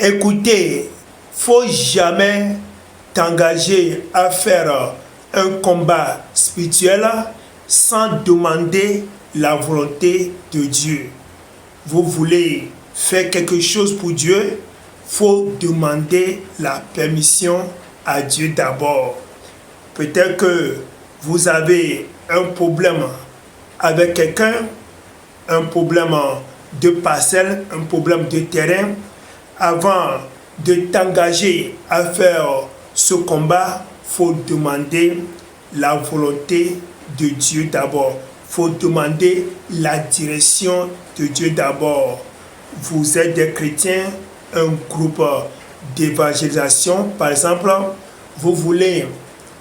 Écoutez, faut jamais t'engager à faire un combat spirituel sans demander la volonté de Dieu. Vous voulez faire quelque chose pour Dieu, faut demander la permission à Dieu d'abord. Peut-être que vous avez un problème avec quelqu'un, un problème de parcelle, un problème de terrain. Avant de t'engager à faire ce combat, il faut demander la volonté de Dieu d'abord. Il faut demander la direction de Dieu d'abord. Vous êtes des chrétiens, un groupe d'évangélisation, par exemple, vous voulez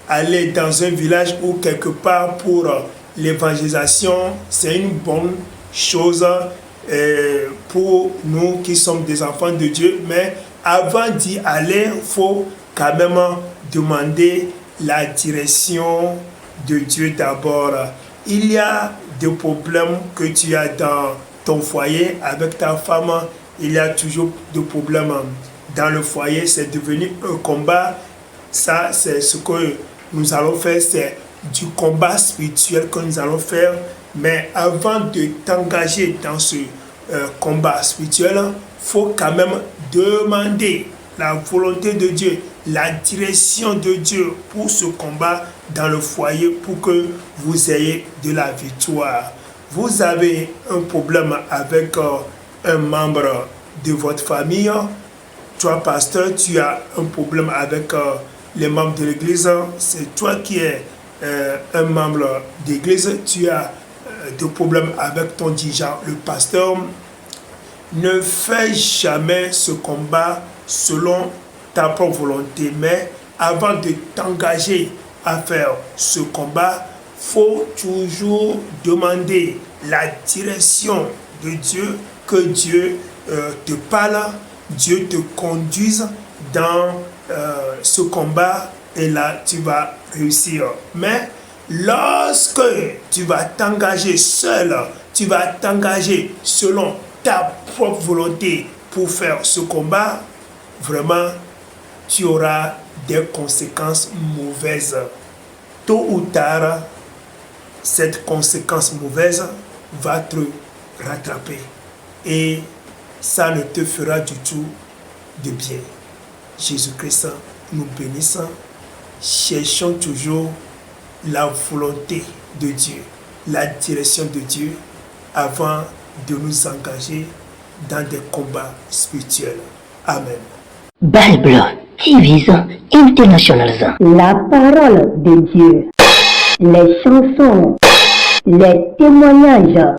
aller dans un village ou quelque part pour l'évangélisation, c'est une bonne chose pour nous qui sommes des enfants de Dieu, mais avant d'y aller, il faut quand même demander la direction de Dieu d'abord. Il y a des problèmes que tu as dans ton foyer avec ta femme, il y a toujours des problèmes dans le foyer, c'est devenu un combat. Ça, c'est ce que nous allons faire, c'est du combat spirituel que nous allons faire. Mais avant de t'engager dans ce combat spirituel, il faut quand même demander la volonté de Dieu, la direction de Dieu pour ce combat dans le foyer pour que vous ayez de la victoire. Vous avez un problème avec un membre de votre famille. Toi, pasteur, tu as un problème avec les membres de l'église. C'est toi qui es un membre d'église. Tu as des problèmes avec ton dirigeant, le pasteur. Ne fais jamais ce combat selon ta propre volonté. Mais avant de t'engager à faire ce combat, il faut toujours demander la direction de Dieu, que Dieu te parle, Dieu te conduise dans ce combat et là tu vas réussir. Mais lorsque tu vas t'engager seul, tu vas t'engager selon ta propre volonté pour faire ce combat, vraiment tu auras des conséquences mauvaises. Tôt ou tard, cette conséquence mauvaise va te rattraper et ça ne te fera du tout de bien. Jésus-Christ nous bénisse. Cherchons toujours la volonté de Dieu, la direction de Dieu avant de nous engager dans des combats spirituels. Amen. Bible TV International. La parole de Dieu, les chansons, les témoignages,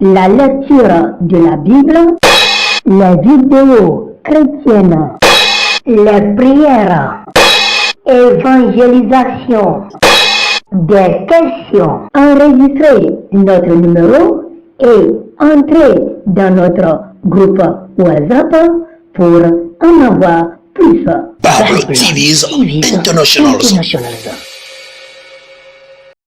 la lecture de la Bible, les vidéos chrétiennes, les prières, évangélisation, des questions. Enregistrez notre numéro et entrez dans notre groupe WhatsApp pour en avoir plus. Bible TV International.